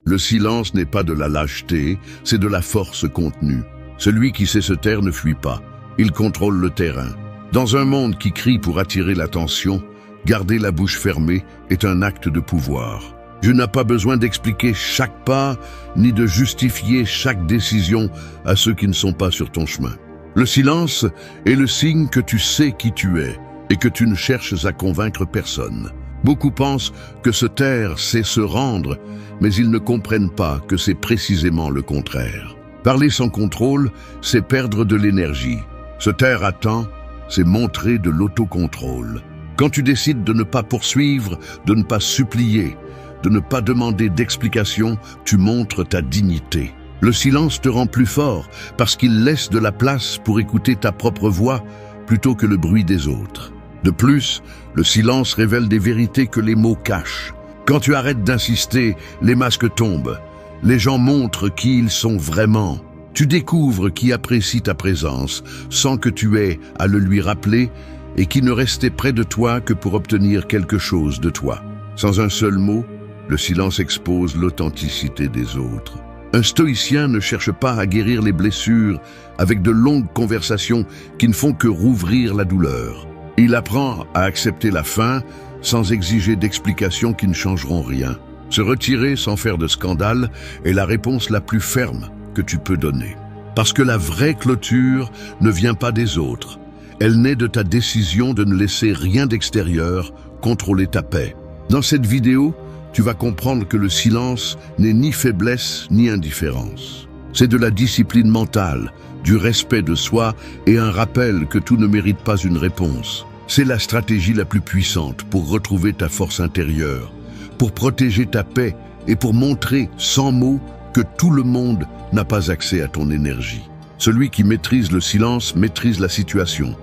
Le silence n'est pas de la lâcheté, c'est de la force contenue. Celui qui sait se taire ne fuit pas, il contrôle le terrain. Dans un monde qui crie pour attirer l'attention, garder la bouche fermée est un acte de pouvoir. Tu n'as pas besoin d'expliquer chaque pas, ni de justifier chaque décision à ceux qui ne sont pas sur ton chemin. Le silence est le signe que tu sais qui tu es et que tu ne cherches à convaincre personne. Beaucoup pensent que se taire, c'est se rendre, mais ils ne comprennent pas que c'est précisément le contraire. Parler sans contrôle, c'est perdre de l'énergie. Se taire à temps, c'est montrer de l'autocontrôle. Quand tu décides de ne pas poursuivre, de ne pas supplier, de ne pas demander d'explication, tu montres ta dignité. Le silence te rend plus fort parce qu'il laisse de la place pour écouter ta propre voix plutôt que le bruit des autres. De plus, le silence révèle des vérités que les mots cachent. Quand tu arrêtes d'insister, les masques tombent. Les gens montrent qui ils sont vraiment. Tu découvres qui apprécie ta présence sans que tu aies à le lui rappeler et qui ne restait près de toi que pour obtenir quelque chose de toi. Sans un seul mot, le silence expose l'authenticité des autres. Un stoïcien ne cherche pas à guérir les blessures avec de longues conversations qui ne font que rouvrir la douleur. Il apprend à accepter la fin sans exiger d'explications qui ne changeront rien. Se retirer sans faire de scandale est la réponse la plus ferme que tu peux donner. Parce que la vraie clôture ne vient pas des autres. Elle naît de ta décision de ne laisser rien d'extérieur contrôler ta paix. Dans cette vidéo, tu vas comprendre que le silence n'est ni faiblesse ni indifférence. C'est de la discipline mentale, du respect de soi et un rappel que tout ne mérite pas une réponse. C'est la stratégie la plus puissante pour retrouver ta force intérieure, pour protéger ta paix et pour montrer sans mots que tout le monde n'a pas accès à ton énergie. Celui qui maîtrise le silence maîtrise la situation.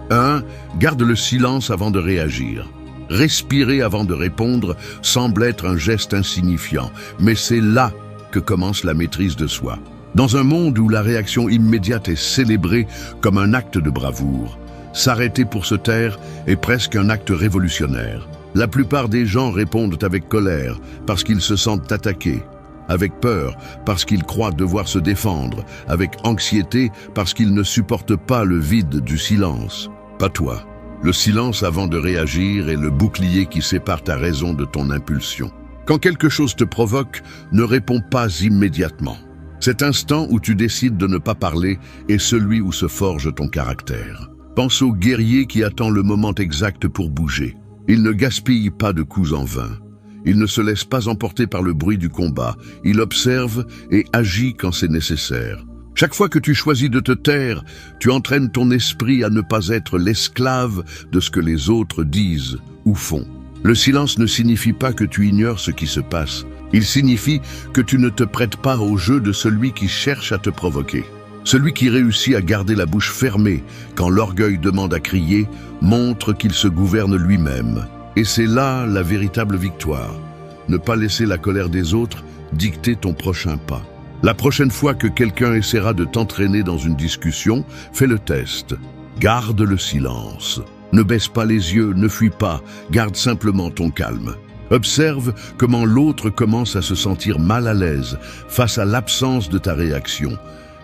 1. Garde le silence avant de réagir. Respirer avant de répondre semble être un geste insignifiant, mais c'est là que commence la maîtrise de soi. Dans un monde où la réaction immédiate est célébrée comme un acte de bravoure, s'arrêter pour se taire est presque un acte révolutionnaire. La plupart des gens répondent avec colère parce qu'ils se sentent attaqués, avec peur parce qu'ils croient devoir se défendre, avec anxiété parce qu'ils ne supportent pas le vide du silence. Pas toi. Le silence avant de réagir est le bouclier qui sépare ta raison de ton impulsion. Quand quelque chose te provoque, ne réponds pas immédiatement. Cet instant où tu décides de ne pas parler est celui où se forge ton caractère. Pense au guerrier qui attend le moment exact pour bouger. Il ne gaspille pas de coups en vain. Il ne se laisse pas emporter par le bruit du combat. Il observe et agit quand c'est nécessaire. Chaque fois que tu choisis de te taire, tu entraînes ton esprit à ne pas être l'esclave de ce que les autres disent ou font. Le silence ne signifie pas que tu ignores ce qui se passe. Il signifie que tu ne te prêtes pas au jeu de celui qui cherche à te provoquer. Celui qui réussit à garder la bouche fermée quand l'orgueil demande à crier montre qu'il se gouverne lui-même. Et c'est là la véritable victoire. Ne pas laisser la colère des autres dicter ton prochain pas. La prochaine fois que quelqu'un essaiera de t'entraîner dans une discussion, fais le test. Garde le silence. Ne baisse pas les yeux, ne fuis pas, garde simplement ton calme. Observe comment l'autre commence à se sentir mal à l'aise face à l'absence de ta réaction,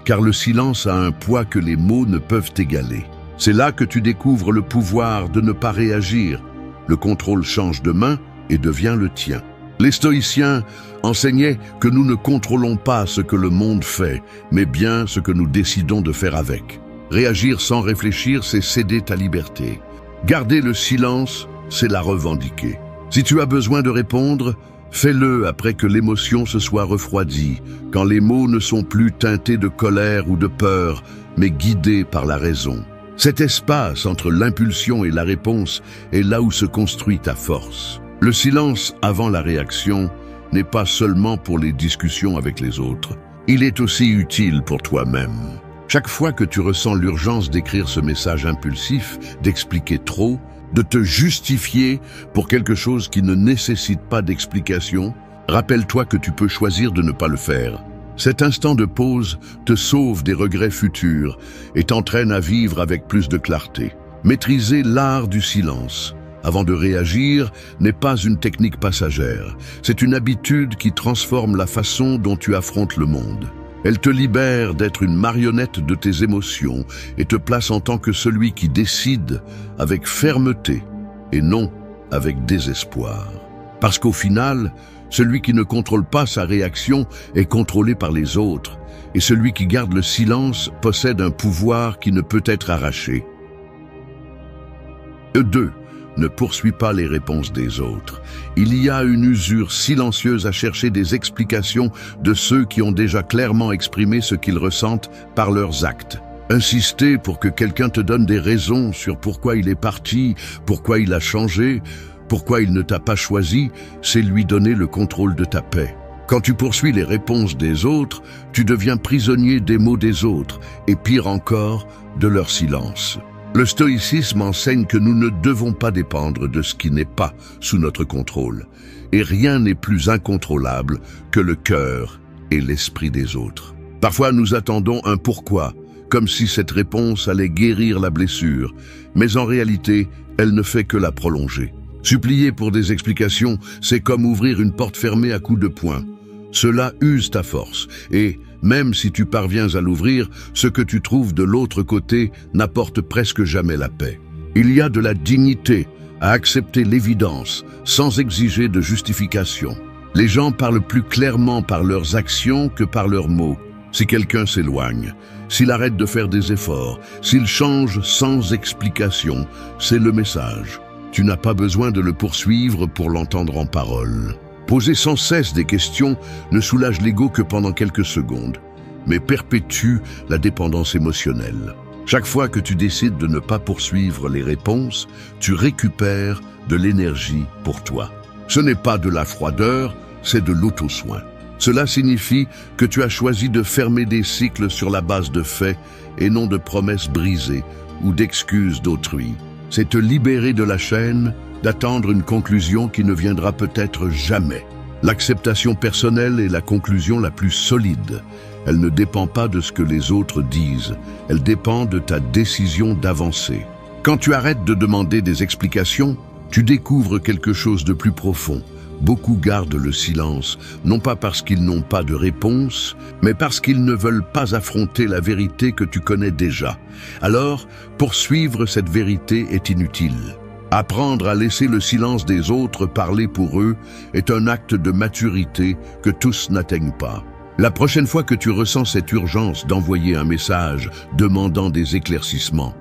car le silence a un poids que les mots ne peuvent égaler. C'est là que tu découvres le pouvoir de ne pas réagir. Le contrôle change de main et devient le tien. Les stoïciens enseignaient que nous ne contrôlons pas ce que le monde fait, mais bien ce que nous décidons de faire avec. Réagir sans réfléchir, c'est céder ta liberté. Garder le silence, c'est la revendiquer. Si tu as besoin de répondre, fais-le après que l'émotion se soit refroidie, quand les mots ne sont plus teintés de colère ou de peur, mais guidés par la raison. Cet espace entre l'impulsion et la réponse est là où se construit ta force. Le silence avant la réaction n'est pas seulement pour les discussions avec les autres. Il est aussi utile pour toi-même. Chaque fois que tu ressens l'urgence d'écrire ce message impulsif, d'expliquer trop, de te justifier pour quelque chose qui ne nécessite pas d'explication, rappelle-toi que tu peux choisir de ne pas le faire. Cet instant de pause te sauve des regrets futurs et t'entraîne à vivre avec plus de clarté. Maîtriser l'art du silence avant de réagir n'est pas une technique passagère. C'est une habitude qui transforme la façon dont tu affrontes le monde. Elle te libère d'être une marionnette de tes émotions et te place en tant que celui qui décide avec fermeté et non avec désespoir. Parce qu'au final, celui qui ne contrôle pas sa réaction est contrôlé par les autres, et celui qui garde le silence possède un pouvoir qui ne peut être arraché. 2. Ne poursuis pas les réponses des autres. Il y a une usure silencieuse à chercher des explications de ceux qui ont déjà clairement exprimé ce qu'ils ressentent par leurs actes. Insister pour que quelqu'un te donne des raisons sur pourquoi il est parti, pourquoi il a changé, pourquoi il ne t'a pas choisi, c'est lui donner le contrôle de ta paix. Quand tu poursuis les réponses des autres, tu deviens prisonnier des mots des autres, et pire encore, de leur silence. Le stoïcisme enseigne que nous ne devons pas dépendre de ce qui n'est pas sous notre contrôle, et rien n'est plus incontrôlable que le cœur et l'esprit des autres. Parfois nous attendons un pourquoi, comme si cette réponse allait guérir la blessure, mais en réalité, elle ne fait que la prolonger. Supplier pour des explications, c'est comme ouvrir une porte fermée à coups de poing. Cela use ta force, et même si tu parviens à l'ouvrir, ce que tu trouves de l'autre côté n'apporte presque jamais la paix. Il y a de la dignité à accepter l'évidence, sans exiger de justification. Les gens parlent plus clairement par leurs actions que par leurs mots. Si quelqu'un s'éloigne, s'il arrête de faire des efforts, s'il change sans explication, c'est le message. Tu n'as pas besoin de le poursuivre pour l'entendre en parole. Poser sans cesse des questions ne soulage l'ego que pendant quelques secondes, mais perpétue la dépendance émotionnelle. Chaque fois que tu décides de ne pas poursuivre les réponses, tu récupères de l'énergie pour toi. Ce n'est pas de la froideur, c'est de l'auto-soin. Cela signifie que tu as choisi de fermer des cycles sur la base de faits et non de promesses brisées ou d'excuses d'autrui. C'est te libérer de la chaîne, d'attendre une conclusion qui ne viendra peut-être jamais. L'acceptation personnelle est la conclusion la plus solide. Elle ne dépend pas de ce que les autres disent, elle dépend de ta décision d'avancer. Quand tu arrêtes de demander des explications, tu découvres quelque chose de plus profond. Beaucoup gardent le silence, non pas parce qu'ils n'ont pas de réponse, mais parce qu'ils ne veulent pas affronter la vérité que tu connais déjà. Alors, poursuivre cette vérité est inutile. Apprendre à laisser le silence des autres parler pour eux est un acte de maturité que tous n'atteignent pas. La prochaine fois que tu ressens cette urgence d'envoyer un message demandant des éclaircissements,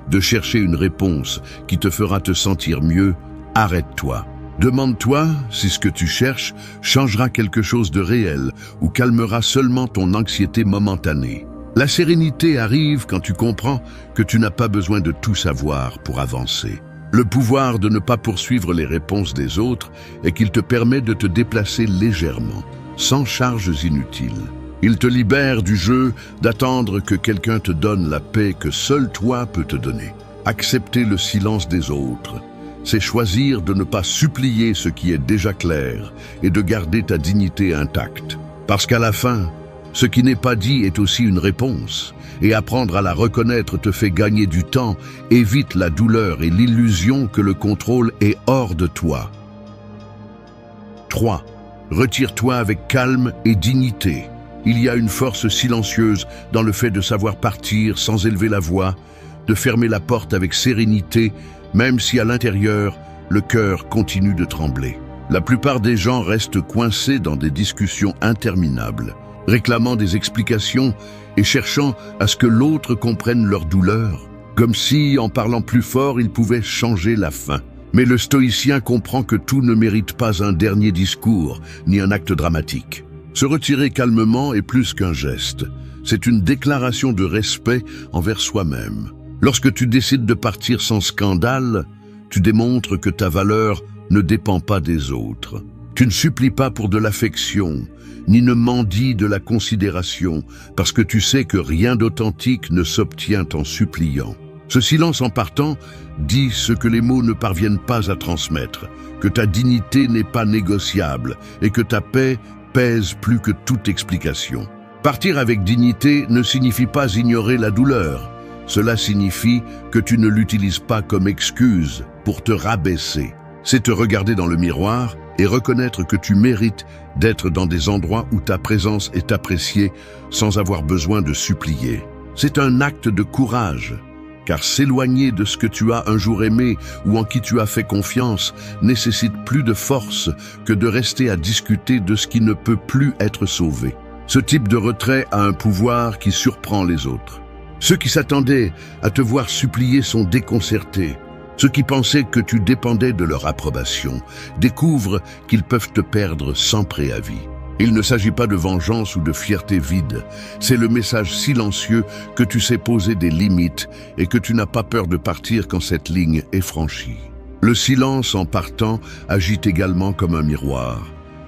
de chercher une réponse qui te fera te sentir mieux, arrête-toi. Demande-toi si ce que tu cherches changera quelque chose de réel ou calmera seulement ton anxiété momentanée. La sérénité arrive quand tu comprends que tu n'as pas besoin de tout savoir pour avancer. Le pouvoir de ne pas poursuivre les réponses des autres est qu'il te permet de te déplacer légèrement, sans charges inutiles. Il te libère du jeu d'attendre que quelqu'un te donne la paix que seul toi peux te donner. Accepter le silence des autres, c'est choisir de ne pas supplier ce qui est déjà clair et de garder ta dignité intacte. Parce qu'à la fin, ce qui n'est pas dit est aussi une réponse, et apprendre à la reconnaître te fait gagner du temps, évite la douleur et l'illusion que le contrôle est hors de toi. 3. Retire-toi avec calme et dignité. Il y a une force silencieuse dans le fait de savoir partir sans élever la voix, de fermer la porte avec sérénité, même si à l'intérieur, le cœur continue de trembler. La plupart des gens restent coincés dans des discussions interminables, réclamant des explications et cherchant à ce que l'autre comprenne leur douleur, comme si, en parlant plus fort, ils pouvaient changer la fin. Mais le stoïcien comprend que tout ne mérite pas un dernier discours, ni un acte dramatique. Se retirer calmement est plus qu'un geste. C'est une déclaration de respect envers soi-même. Lorsque tu décides de partir sans scandale, tu démontres que ta valeur ne dépend pas des autres. Tu ne supplies pas pour de l'affection, ni ne mendies de la considération, parce que tu sais que rien d'authentique ne s'obtient en suppliant. Ce silence en partant dit ce que les mots ne parviennent pas à transmettre, que ta dignité n'est pas négociable et que ta paix pèse plus que toute explication. Partir avec dignité ne signifie pas ignorer la douleur, Cela signifie que tu ne l'utilises pas comme excuse pour te rabaisser. C'est te regarder dans le miroir et reconnaître que tu mérites d'être dans des endroits où ta présence est appréciée sans avoir besoin de supplier. C'est un acte de courage, car s'éloigner de ce que tu as un jour aimé ou en qui tu as fait confiance nécessite plus de force que de rester à discuter de ce qui ne peut plus être sauvé. Ce type de retrait a un pouvoir qui surprend les autres. Ceux qui s'attendaient à te voir supplier sont déconcertés. Ceux qui pensaient que tu dépendais de leur approbation découvrent qu'ils peuvent te perdre sans préavis. Il ne s'agit pas de vengeance ou de fierté vide. C'est le message silencieux que tu sais poser des limites et que tu n'as pas peur de partir quand cette ligne est franchie. Le silence en partant agit également comme un miroir.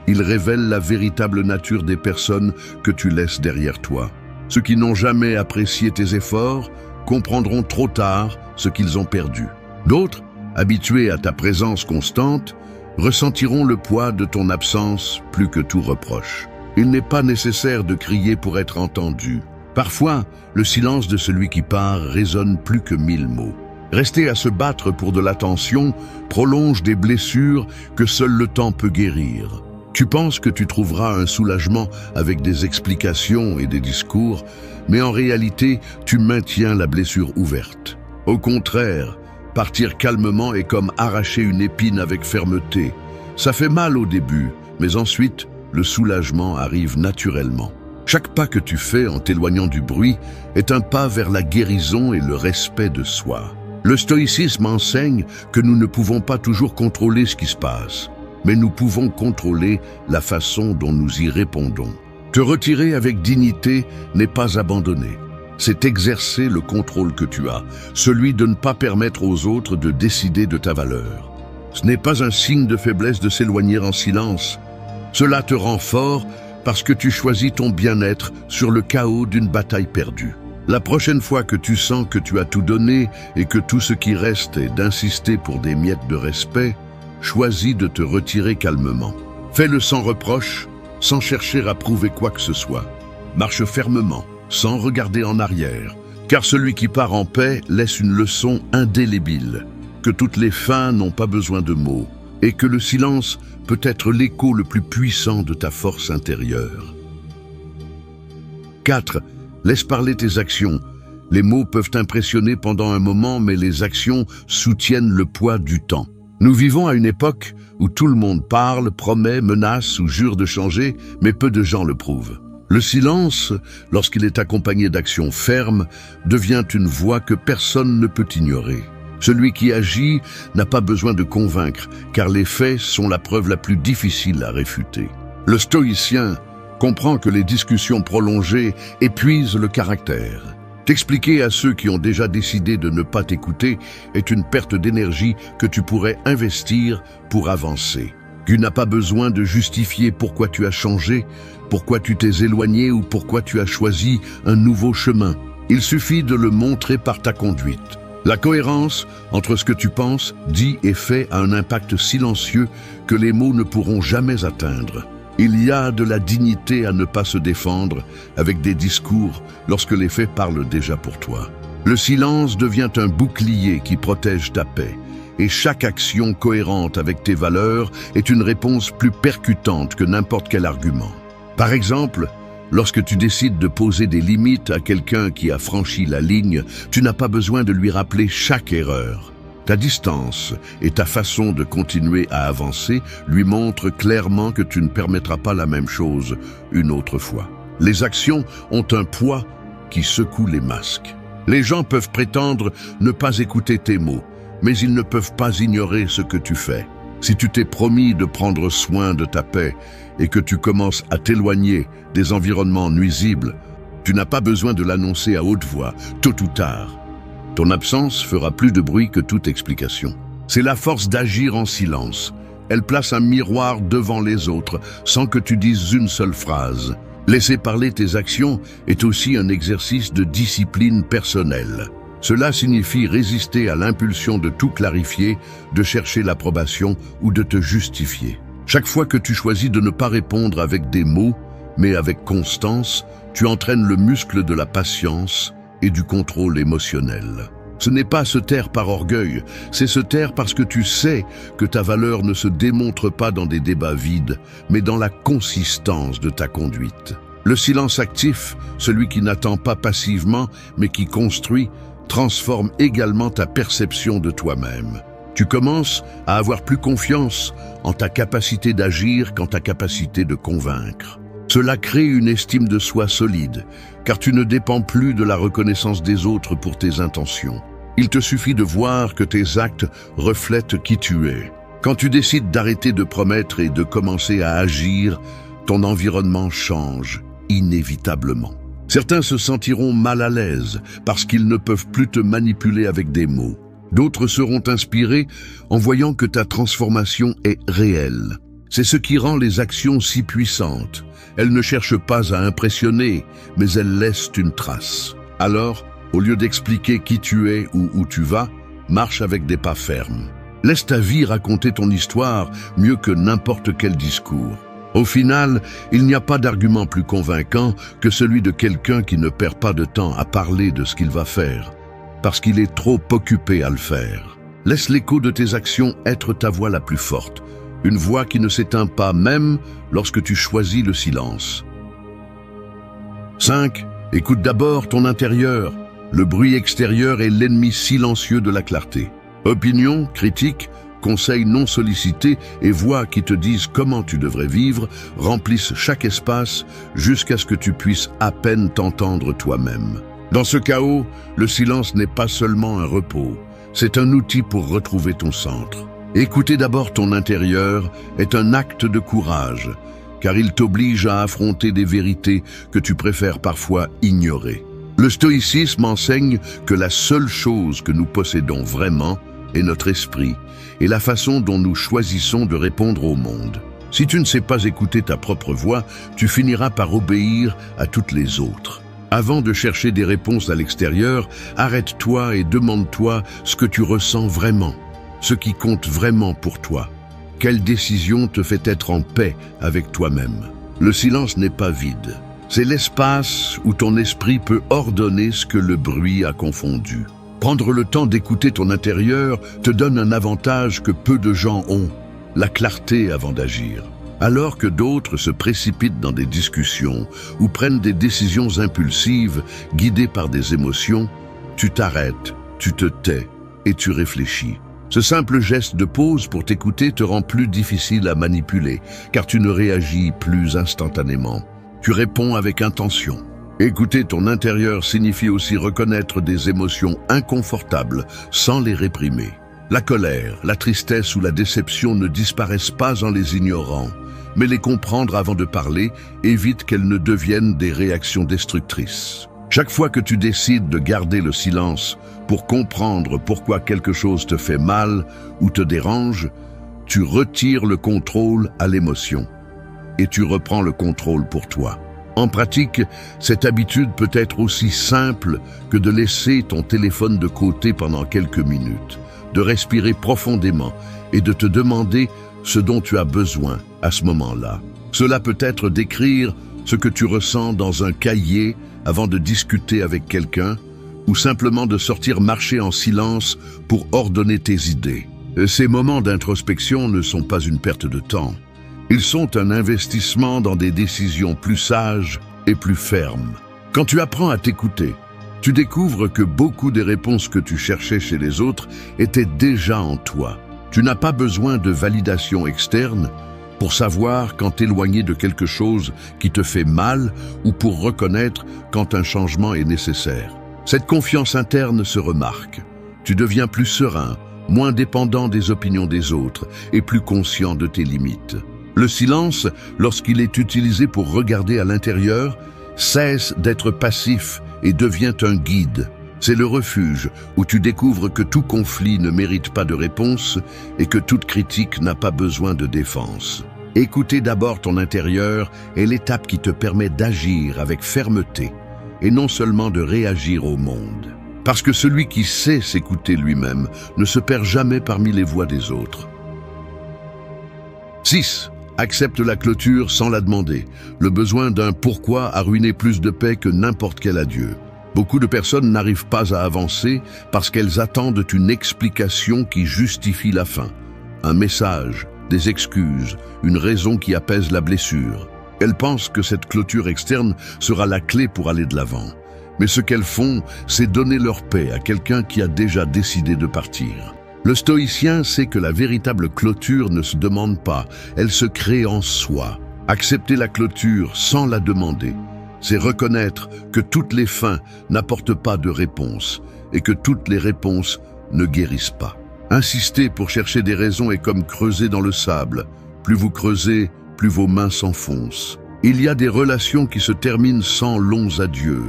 Il révèle la véritable nature des personnes que tu laisses derrière toi. Ceux qui n'ont jamais apprécié tes efforts comprendront trop tard ce qu'ils ont perdu. D'autres, habitués à ta présence constante, ressentiront le poids de ton absence plus que tout reproche. Il n'est pas nécessaire de crier pour être entendu. Parfois, le silence de celui qui part résonne plus que 1000 mots. Rester à se battre pour de l'attention prolonge des blessures que seul le temps peut guérir. Tu penses que tu trouveras un soulagement avec des explications et des discours, mais en réalité, tu maintiens la blessure ouverte. Au contraire, partir calmement est comme arracher une épine avec fermeté. Ça fait mal au début, mais ensuite, le soulagement arrive naturellement. Chaque pas que tu fais en t'éloignant du bruit est un pas vers la guérison et le respect de soi. Le stoïcisme enseigne que nous ne pouvons pas toujours contrôler ce qui se passe, mais nous pouvons contrôler la façon dont nous y répondons. Te retirer avec dignité n'est pas abandonner. C'est exercer le contrôle que tu as, celui de ne pas permettre aux autres de décider de ta valeur. Ce n'est pas un signe de faiblesse de s'éloigner en silence. Cela te rend fort parce que tu choisis ton bien-être sur le chaos d'une bataille perdue. La prochaine fois que tu sens que tu as tout donné et que tout ce qui reste est d'insister pour des miettes de respect, choisis de te retirer calmement. Fais-le sans reproche, sans chercher à prouver quoi que ce soit. Marche fermement, sans regarder en arrière, car celui qui part en paix laisse une leçon indélébile, que toutes les fins n'ont pas besoin de mots, et que le silence peut être l'écho le plus puissant de ta force intérieure. 4. Laisse parler tes actions. Les mots peuvent impressionner pendant un moment, mais les actions soutiennent le poids du temps. Nous vivons à une époque où tout le monde parle, promet, menace ou jure de changer, mais peu de gens le prouvent. Le silence, lorsqu'il est accompagné d'actions fermes, devient une voix que personne ne peut ignorer. Celui qui agit n'a pas besoin de convaincre, car les faits sont la preuve la plus difficile à réfuter. Le stoïcien comprend que les discussions prolongées épuisent le caractère. T'expliquer à ceux qui ont déjà décidé de ne pas t'écouter est une perte d'énergie que tu pourrais investir pour avancer. Tu n'as pas besoin de justifier pourquoi tu as changé, pourquoi tu t'es éloigné ou pourquoi tu as choisi un nouveau chemin. Il suffit de le montrer par ta conduite. La cohérence entre ce que tu penses, dis et fais a un impact silencieux que les mots ne pourront jamais atteindre. Il y a de la dignité à ne pas se défendre avec des discours lorsque les faits parlent déjà pour toi. Le silence devient un bouclier qui protège ta paix. Et chaque action cohérente avec tes valeurs est une réponse plus percutante que n'importe quel argument. Par exemple, lorsque tu décides de poser des limites à quelqu'un qui a franchi la ligne, tu n'as pas besoin de lui rappeler chaque erreur. Ta distance et ta façon de continuer à avancer lui montrent clairement que tu ne permettras pas la même chose une autre fois. Les actions ont un poids qui secoue les masques. Les gens peuvent prétendre ne pas écouter tes mots, mais ils ne peuvent pas ignorer ce que tu fais. Si tu t'es promis de prendre soin de ta paix et que tu commences à t'éloigner des environnements nuisibles, tu n'as pas besoin de l'annoncer à haute voix, tôt ou tard. Ton absence fera plus de bruit que toute explication. C'est la force d'agir en silence. Elle place un miroir devant les autres sans que tu dises une seule phrase. Laisser parler tes actions est aussi un exercice de discipline personnelle. Cela signifie résister à l'impulsion de tout clarifier, de chercher l'approbation ou de te justifier. Chaque fois que tu choisis de ne pas répondre avec des mots, mais avec constance, tu entraînes le muscle de la patience et du contrôle émotionnel. Ce n'est pas se taire par orgueil, c'est se taire parce que tu sais que ta valeur ne se démontre pas dans des débats vides, mais dans la consistance de ta conduite. Le silence actif, celui qui n'attend pas passivement, mais qui construit, transforme également ta perception de toi-même. Tu commences à avoir plus confiance en ta capacité d'agir qu'en ta capacité de convaincre. Cela crée une estime de soi solide, car tu ne dépends plus de la reconnaissance des autres pour tes intentions. Il te suffit de voir que tes actes reflètent qui tu es. Quand tu décides d'arrêter de promettre et de commencer à agir, ton environnement change inévitablement. Certains se sentiront mal à l'aise parce qu'ils ne peuvent plus te manipuler avec des mots. D'autres seront inspirés en voyant que ta transformation est réelle. C'est ce qui rend les actions si puissantes. Elles ne cherchent pas à impressionner, mais elles laissent une trace. Alors, au lieu d'expliquer qui tu es ou où tu vas, marche avec des pas fermes. Laisse ta vie raconter ton histoire mieux que n'importe quel discours. Au final, il n'y a pas d'argument plus convaincant que celui de quelqu'un qui ne perd pas de temps à parler de ce qu'il va faire, parce qu'il est trop occupé à le faire. Laisse l'écho de tes actions être ta voix la plus forte, une voix qui ne s'éteint pas même lorsque tu choisis le silence. 5. Écoute d'abord ton intérieur. Le bruit extérieur est l'ennemi silencieux de la clarté. Opinions, critiques, conseils non sollicités et voix qui te disent comment tu devrais vivre remplissent chaque espace jusqu'à ce que tu puisses à peine t'entendre toi-même. Dans ce chaos, le silence n'est pas seulement un repos, c'est un outil pour retrouver ton centre. Écouter d'abord ton intérieur est un acte de courage, car il t'oblige à affronter des vérités que tu préfères parfois ignorer. Le stoïcisme enseigne que la seule chose que nous possédons vraiment est notre esprit et la façon dont nous choisissons de répondre au monde. Si tu ne sais pas écouter ta propre voix, tu finiras par obéir à toutes les autres. Avant de chercher des réponses à l'extérieur, arrête-toi et demande-toi ce que tu ressens vraiment, ce qui compte vraiment pour toi. Quelle décision te fait être en paix avec toi-même? Le silence n'est pas vide. C'est l'espace où ton esprit peut ordonner ce que le bruit a confondu. Prendre le temps d'écouter ton intérieur te donne un avantage que peu de gens ont, la clarté avant d'agir. Alors que d'autres se précipitent dans des discussions ou prennent des décisions impulsives, guidées par des émotions, tu t'arrêtes, tu te tais et tu réfléchis. Ce simple geste de pause pour t'écouter te rend plus difficile à manipuler, car tu ne réagis plus instantanément. Tu réponds avec intention. Écouter ton intérieur signifie aussi reconnaître des émotions inconfortables sans les réprimer. La colère, la tristesse ou la déception ne disparaissent pas en les ignorant, mais les comprendre avant de parler évite qu'elles ne deviennent des réactions destructrices. Chaque fois que tu décides de garder le silence pour comprendre pourquoi quelque chose te fait mal ou te dérange, tu retires le contrôle à l'émotion et tu reprends le contrôle pour toi. En pratique, cette habitude peut être aussi simple que de laisser ton téléphone de côté pendant quelques minutes, de respirer profondément et de te demander ce dont tu as besoin à ce moment-là. Cela peut être d'écrire ce que tu ressens dans un cahier avant de discuter avec quelqu'un ou simplement de sortir marcher en silence pour ordonner tes idées. Ces moments d'introspection ne sont pas une perte de temps. Ils sont un investissement dans des décisions plus sages et plus fermes. Quand tu apprends à t'écouter, tu découvres que beaucoup des réponses que tu cherchais chez les autres étaient déjà en toi. Tu n'as pas besoin de validation externe pour savoir quand t'éloigner de quelque chose qui te fait mal ou pour reconnaître quand un changement est nécessaire. Cette confiance interne se remarque. Tu deviens plus serein, moins dépendant des opinions des autres et plus conscient de tes limites. Le silence, lorsqu'il est utilisé pour regarder à l'intérieur, cesse d'être passif et devient un guide. C'est le refuge où tu découvres que tout conflit ne mérite pas de réponse et que toute critique n'a pas besoin de défense. Écouter d'abord ton intérieur est l'étape qui te permet d'agir avec fermeté et non seulement de réagir au monde. Parce que celui qui sait s'écouter lui-même ne se perd jamais parmi les voix des autres. 6. Accepte la clôture sans la demander. Le besoin d'un pourquoi a ruiné plus de paix que n'importe quel adieu. Beaucoup de personnes n'arrivent pas à avancer parce qu'elles attendent une explication qui justifie la fin. Un message, des excuses, une raison qui apaise la blessure. Elles pensent que cette clôture externe sera la clé pour aller de l'avant. Mais ce qu'elles font, c'est donner leur paix à quelqu'un qui a déjà décidé de partir. Le stoïcien sait que la véritable clôture ne se demande pas, elle se crée en soi. Accepter la clôture sans la demander, c'est reconnaître que toutes les fins n'apportent pas de réponse et que toutes les réponses ne guérissent pas. Insister pour chercher des raisons est comme creuser dans le sable. Plus vous creusez, plus vos mains s'enfoncent. Il y a des relations qui se terminent sans longs adieux,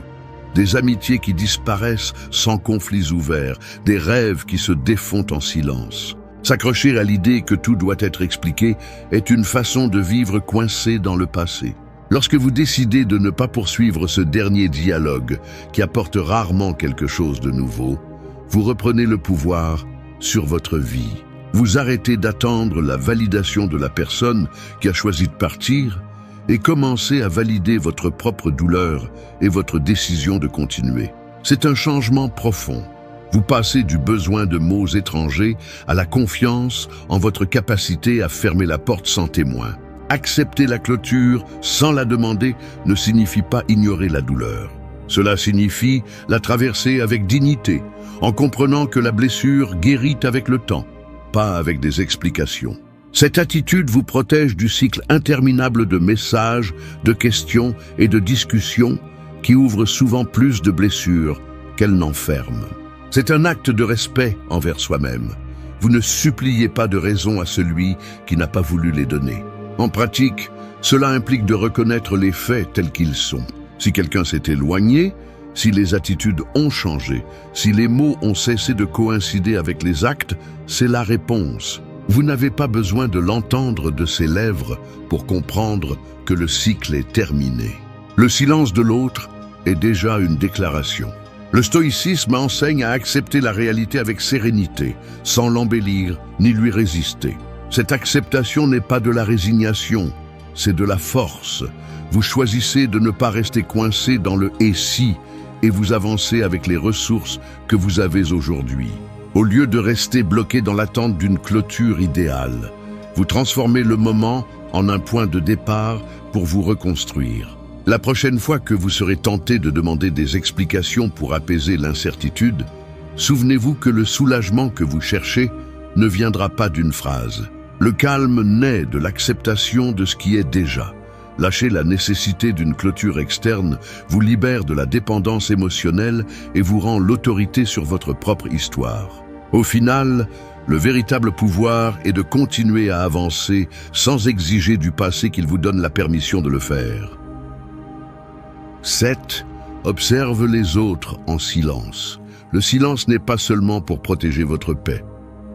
des amitiés qui disparaissent sans conflits ouverts, des rêves qui se défont en silence. S'accrocher à l'idée que tout doit être expliqué est une façon de vivre coincé dans le passé. Lorsque vous décidez de ne pas poursuivre ce dernier dialogue qui apporte rarement quelque chose de nouveau, vous reprenez le pouvoir sur votre vie. Vous arrêtez d'attendre la validation de la personne qui a choisi de partir et commencez à valider votre propre douleur et votre décision de continuer. C'est un changement profond. Vous passez du besoin de mots étrangers à la confiance en votre capacité à fermer la porte sans témoin. Accepter la clôture sans la demander ne signifie pas ignorer la douleur. Cela signifie la traverser avec dignité, en comprenant que la blessure guérit avec le temps, pas avec des explications. Cette attitude vous protège du cycle interminable de messages, de questions et de discussions qui ouvrent souvent plus de blessures qu'elles n'enferment. C'est un acte de respect envers soi-même. Vous ne suppliez pas de raison à celui qui n'a pas voulu les donner. En pratique, cela implique de reconnaître les faits tels qu'ils sont. Si quelqu'un s'est éloigné, si les attitudes ont changé, si les mots ont cessé de coïncider avec les actes, c'est la réponse. Vous n'avez pas besoin de l'entendre de ses lèvres pour comprendre que le cycle est terminé. Le silence de l'autre est déjà une déclaration. Le stoïcisme enseigne à accepter la réalité avec sérénité, sans l'embellir ni lui résister. Cette acceptation n'est pas de la résignation, c'est de la force. Vous choisissez de ne pas rester coincé dans le « et si » et vous avancez avec les ressources que vous avez aujourd'hui. Au lieu de rester bloqué dans l'attente d'une clôture idéale, vous transformez le moment en un point de départ pour vous reconstruire. La prochaine fois que vous serez tenté de demander des explications pour apaiser l'incertitude, souvenez-vous que le soulagement que vous cherchez ne viendra pas d'une phrase. Le calme naît de l'acceptation de ce qui est déjà. Lâcher la nécessité d'une clôture externe vous libère de la dépendance émotionnelle et vous rend l'autorité sur votre propre histoire. Au final, le véritable pouvoir est de continuer à avancer sans exiger du passé qu'il vous donne la permission de le faire. 7. Observe les autres en silence. Le silence n'est pas seulement pour protéger votre paix.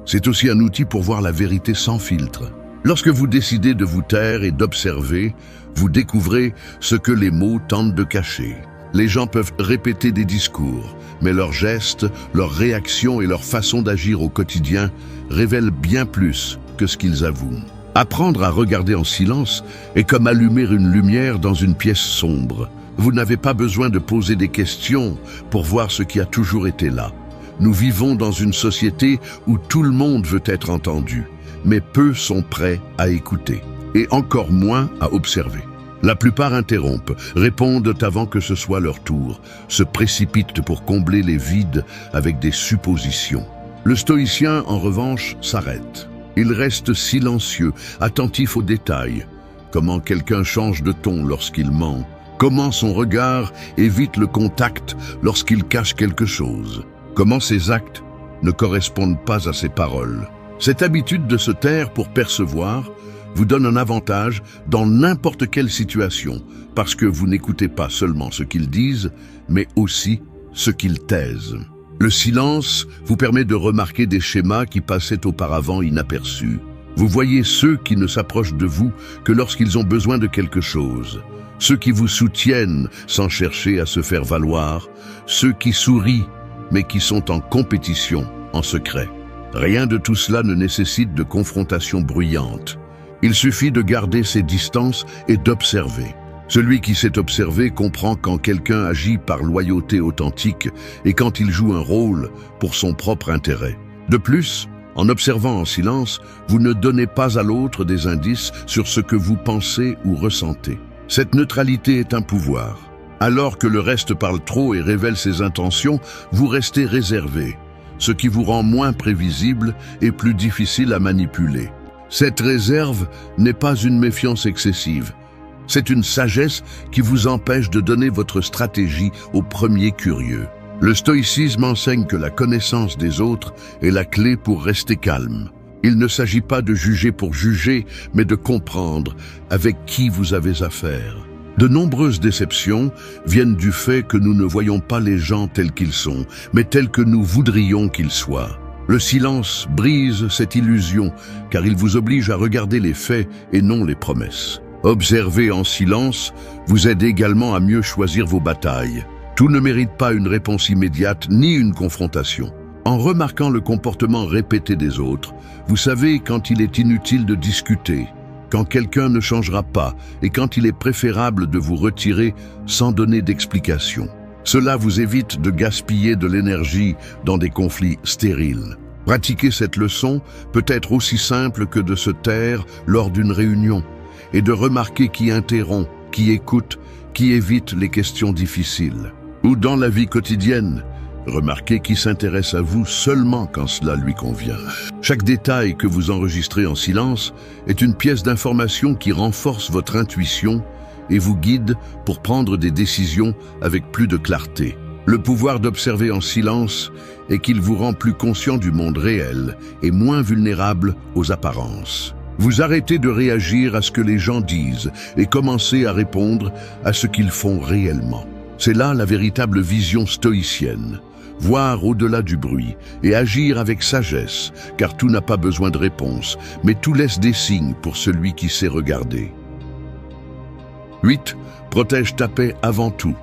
C'est aussi un outil pour voir la vérité sans filtre. Lorsque vous décidez de vous taire et d'observer, vous découvrez ce que les mots tentent de cacher. Les gens peuvent répéter des discours, mais leurs gestes, leurs réactions et leur façon d'agir au quotidien révèlent bien plus que ce qu'ils avouent. Apprendre à regarder en silence est comme allumer une lumière dans une pièce sombre. Vous n'avez pas besoin de poser des questions pour voir ce qui a toujours été là. Nous vivons dans une société où tout le monde veut être entendu, mais peu sont prêts à écouter, et encore moins à observer. La plupart interrompent, répondent avant que ce soit leur tour, se précipitent pour combler les vides avec des suppositions. Le stoïcien, en revanche, s'arrête. Il reste silencieux, attentif aux détails. Comment quelqu'un change de ton lorsqu'il ment, comment son regard évite le contact lorsqu'il cache quelque chose, comment ses actes ne correspondent pas à ses paroles. Cette habitude de se taire pour percevoir vous donne un avantage dans n'importe quelle situation, parce que vous n'écoutez pas seulement ce qu'ils disent, mais aussi ce qu'ils taisent. Le silence vous permet de remarquer des schémas qui passaient auparavant inaperçus. Vous voyez ceux qui ne s'approchent de vous que lorsqu'ils ont besoin de quelque chose, ceux qui vous soutiennent sans chercher à se faire valoir, ceux qui sourient mais qui sont en compétition en secret. Rien de tout cela ne nécessite de confrontation bruyante. Il suffit de garder ses distances et d'observer. Celui qui sait observer comprend quand quelqu'un agit par loyauté authentique et quand il joue un rôle pour son propre intérêt. De plus, en observant en silence, vous ne donnez pas à l'autre des indices sur ce que vous pensez ou ressentez. Cette neutralité est un pouvoir. Alors que le reste parle trop et révèle ses intentions, vous restez réservé, ce qui vous rend moins prévisible et plus difficile à manipuler. Cette réserve n'est pas une méfiance excessive. C'est une sagesse qui vous empêche de donner votre stratégie au premier curieux. Le stoïcisme enseigne que la connaissance des autres est la clé pour rester calme. Il ne s'agit pas de juger pour juger, mais de comprendre avec qui vous avez affaire. De nombreuses déceptions viennent du fait que nous ne voyons pas les gens tels qu'ils sont, mais tels que nous voudrions qu'ils soient. Le silence brise cette illusion, car il vous oblige à regarder les faits et non les promesses. Observer en silence vous aide également à mieux choisir vos batailles. Tout ne mérite pas une réponse immédiate ni une confrontation. En remarquant le comportement répété des autres, vous savez quand il est inutile de discuter, quand quelqu'un ne changera pas et quand il est préférable de vous retirer sans donner d'explication. Cela vous évite de gaspiller de l'énergie dans des conflits stériles. Pratiquer cette leçon peut être aussi simple que de se taire lors d'une réunion et de remarquer qui interrompt, qui écoute, qui évite les questions difficiles. Ou dans la vie quotidienne, remarquez qui s'intéresse à vous seulement quand cela lui convient. Chaque détail que vous enregistrez en silence est une pièce d'information qui renforce votre intuition et vous guide pour prendre des décisions avec plus de clarté. Le pouvoir d'observer en silence est qu'il vous rend plus conscient du monde réel et moins vulnérable aux apparences. Vous arrêtez de réagir à ce que les gens disent et commencez à répondre à ce qu'ils font réellement. C'est là la véritable vision stoïcienne. Voir au-delà du bruit et agir avec sagesse, car tout n'a pas besoin de réponse, mais tout laisse des signes pour celui qui sait regarder. 8. Protège ta paix avant tout.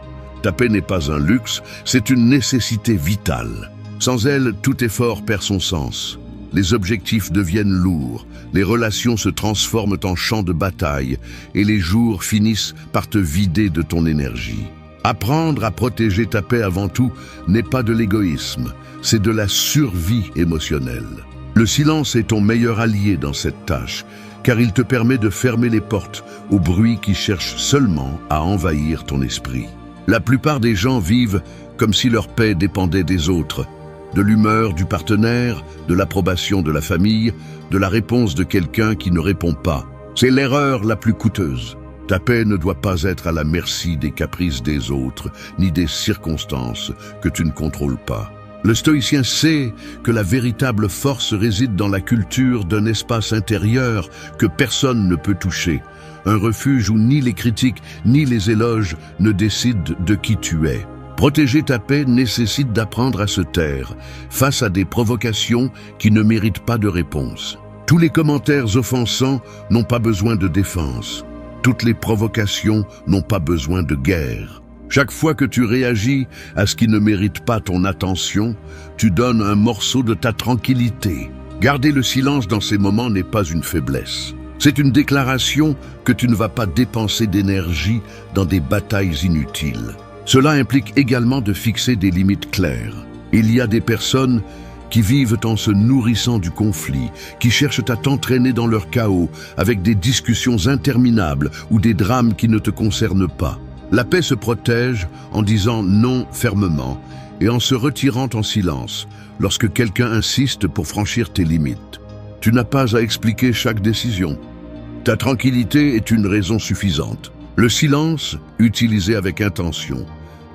Ta paix n'est pas un luxe, c'est une nécessité vitale. Sans elle, tout effort perd son sens. Les objectifs deviennent lourds, les relations se transforment en champ de bataille et les jours finissent par te vider de ton énergie. Apprendre à protéger ta paix avant tout n'est pas de l'égoïsme, c'est de la survie émotionnelle. Le silence est ton meilleur allié dans cette tâche, car il te permet de fermer les portes aux bruits qui cherchent seulement à envahir ton esprit. La plupart des gens vivent comme si leur paix dépendait des autres, de l'humeur du partenaire, de l'approbation de la famille, de la réponse de quelqu'un qui ne répond pas. C'est l'erreur la plus coûteuse. Ta paix ne doit pas être à la merci des caprices des autres, ni des circonstances que tu ne contrôles pas. Le stoïcien sait que la véritable force réside dans la culture d'un espace intérieur que personne ne peut toucher, un refuge où ni les critiques ni les éloges ne décident de qui tu es. Protéger ta paix nécessite d'apprendre à se taire face à des provocations qui ne méritent pas de réponse. Tous les commentaires offensants n'ont pas besoin de défense. Toutes les provocations n'ont pas besoin de guerre. Chaque fois que tu réagis à ce qui ne mérite pas ton attention, tu donnes un morceau de ta tranquillité. Garder le silence dans ces moments n'est pas une faiblesse. C'est une déclaration que tu ne vas pas dépenser d'énergie dans des batailles inutiles. Cela implique également de fixer des limites claires. Il y a des personnes qui vivent en se nourrissant du conflit, qui cherchent à t'entraîner dans leur chaos avec des discussions interminables ou des drames qui ne te concernent pas. La paix se protège en disant non fermement et en se retirant en silence lorsque quelqu'un insiste pour franchir tes limites. Tu n'as pas à expliquer chaque décision. Ta tranquillité est une raison suffisante. Le silence, utilisé avec intention,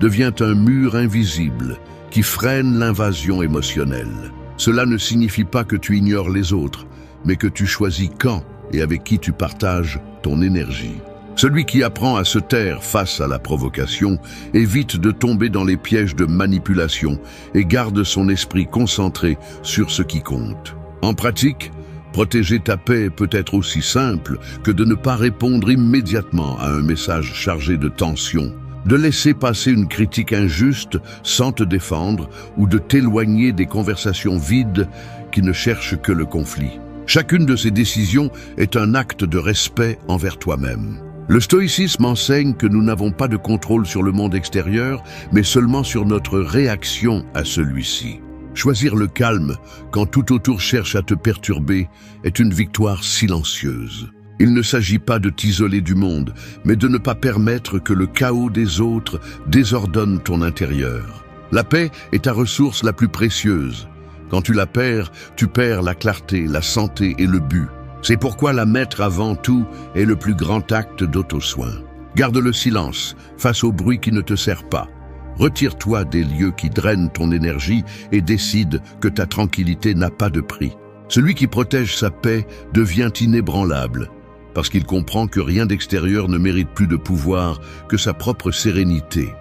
devient un mur invisible qui freine l'invasion émotionnelle. Cela ne signifie pas que tu ignores les autres, mais que tu choisis quand et avec qui tu partages ton énergie. Celui qui apprend à se taire face à la provocation évite de tomber dans les pièges de manipulation et garde son esprit concentré sur ce qui compte. En pratique, protéger ta paix peut être aussi simple que de ne pas répondre immédiatement à un message chargé de tension, de laisser passer une critique injuste sans te défendre ou de t'éloigner des conversations vides qui ne cherchent que le conflit. Chacune de ces décisions est un acte de respect envers toi-même. Le stoïcisme enseigne que nous n'avons pas de contrôle sur le monde extérieur, mais seulement sur notre réaction à celui-ci. Choisir le calme quand tout autour cherche à te perturber est une victoire silencieuse. Il ne s'agit pas de t'isoler du monde, mais de ne pas permettre que le chaos des autres désordonne ton intérieur. La paix est ta ressource la plus précieuse. Quand tu la perds, tu perds la clarté, la santé et le but. C'est pourquoi la mettre avant tout est le plus grand acte d'auto-soin. Garde le silence face au bruit qui ne te sert pas. Retire-toi des lieux qui drainent ton énergie et décide que ta tranquillité n'a pas de prix. Celui qui protège sa paix devient inébranlable, parce qu'il comprend que rien d'extérieur ne mérite plus de pouvoir que sa propre sérénité.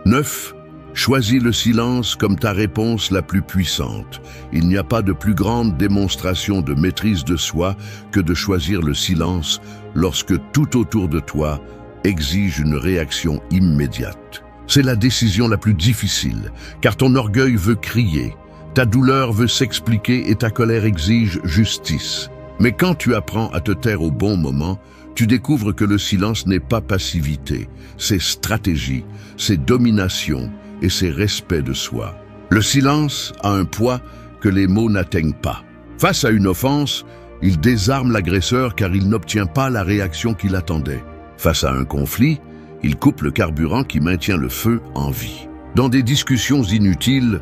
9. Choisis le silence comme ta réponse la plus puissante. Il n'y a pas de plus grande démonstration de maîtrise de soi que de choisir le silence lorsque tout autour de toi exige une réaction immédiate. C'est la décision la plus difficile, car ton orgueil veut crier, ta douleur veut s'expliquer et ta colère exige justice. Mais quand tu apprends à te taire au bon moment, tu découvres que le silence n'est pas passivité, c'est stratégie, c'est domination et c'est respect de soi. Le silence a un poids que les mots n'atteignent pas. Face à une offense, il désarme l'agresseur car il n'obtient pas la réaction qu'il attendait. Face à un conflit, il coupe le carburant qui maintient le feu en vie. Dans des discussions inutiles,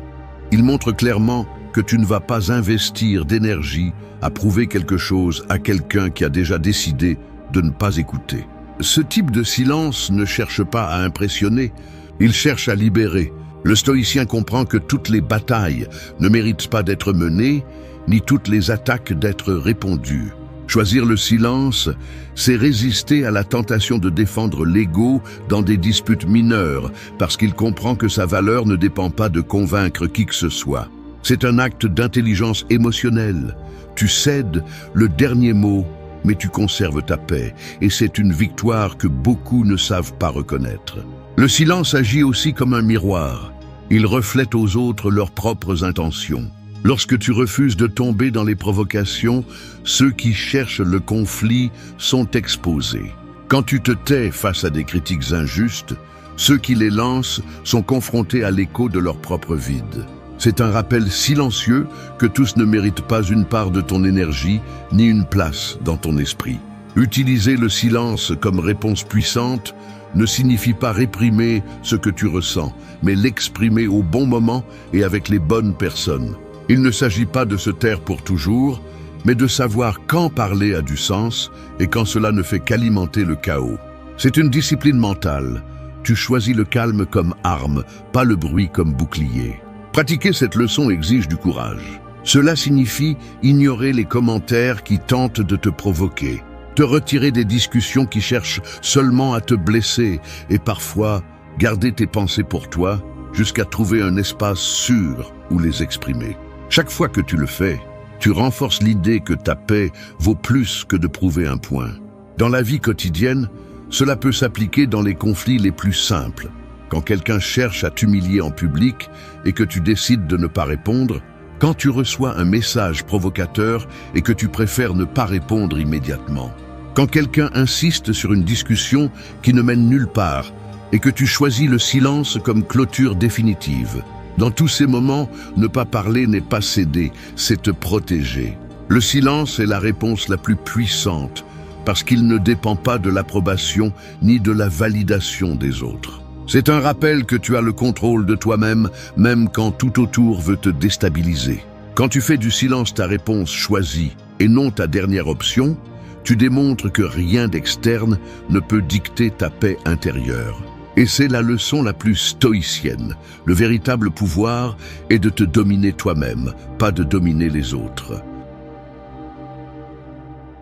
il montre clairement que tu ne vas pas investir d'énergie à prouver quelque chose à quelqu'un qui a déjà décidé de ne pas écouter. Ce type de silence ne cherche pas à impressionner, il cherche à libérer. Le stoïcien comprend que toutes les batailles ne méritent pas d'être menées, ni toutes les attaques d'être répondues. Choisir le silence, c'est résister à la tentation de défendre l'ego dans des disputes mineures, parce qu'il comprend que sa valeur ne dépend pas de convaincre qui que ce soit. C'est un acte d'intelligence émotionnelle. Tu cèdes le dernier mot, mais tu conserves ta paix, et c'est une victoire que beaucoup ne savent pas reconnaître. Le silence agit aussi comme un miroir. Il reflète aux autres leurs propres intentions. Lorsque tu refuses de tomber dans les provocations, ceux qui cherchent le conflit sont exposés. Quand tu te tais face à des critiques injustes, ceux qui les lancent sont confrontés à l'écho de leur propre vide. C'est un rappel silencieux que tous ne méritent pas une part de ton énergie ni une place dans ton esprit. Utiliser le silence comme réponse puissante ne signifie pas réprimer ce que tu ressens, mais l'exprimer au bon moment et avec les bonnes personnes. Il ne s'agit pas de se taire pour toujours, mais de savoir quand parler a du sens et quand cela ne fait qu'alimenter le chaos. C'est une discipline mentale. Tu choisis le calme comme arme, pas le bruit comme bouclier. Pratiquer cette leçon exige du courage. Cela signifie ignorer les commentaires qui tentent de te provoquer, te retirer des discussions qui cherchent seulement à te blesser et parfois garder tes pensées pour toi jusqu'à trouver un espace sûr où les exprimer. Chaque fois que tu le fais, tu renforces l'idée que ta paix vaut plus que de prouver un point. Dans la vie quotidienne, cela peut s'appliquer dans les conflits les plus simples. Quand quelqu'un cherche à t'humilier en public et que tu décides de ne pas répondre, quand tu reçois un message provocateur et que tu préfères ne pas répondre immédiatement, quand quelqu'un insiste sur une discussion qui ne mène nulle part et que tu choisis le silence comme clôture définitive. Dans tous ces moments, ne pas parler n'est pas céder, c'est te protéger. Le silence est la réponse la plus puissante parce qu'il ne dépend pas de l'approbation ni de la validation des autres. C'est un rappel que tu as le contrôle de toi-même, même quand tout autour veut te déstabiliser. Quand tu fais du silence ta réponse choisie et non ta dernière option, tu démontres que rien d'externe ne peut dicter ta paix intérieure. Et c'est la leçon la plus stoïcienne. Le véritable pouvoir est de te dominer toi-même, pas de dominer les autres.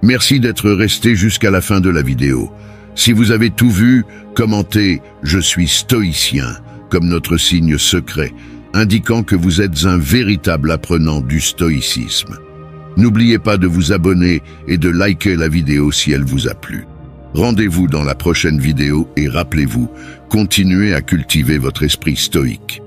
Merci d'être resté jusqu'à la fin de la vidéo. Si vous avez tout vu, commentez « Je suis stoïcien » comme notre signe secret, indiquant que vous êtes un véritable apprenant du stoïcisme. N'oubliez pas de vous abonner et de liker la vidéo si elle vous a plu. Rendez-vous dans la prochaine vidéo et rappelez-vous, continuez à cultiver votre esprit stoïque.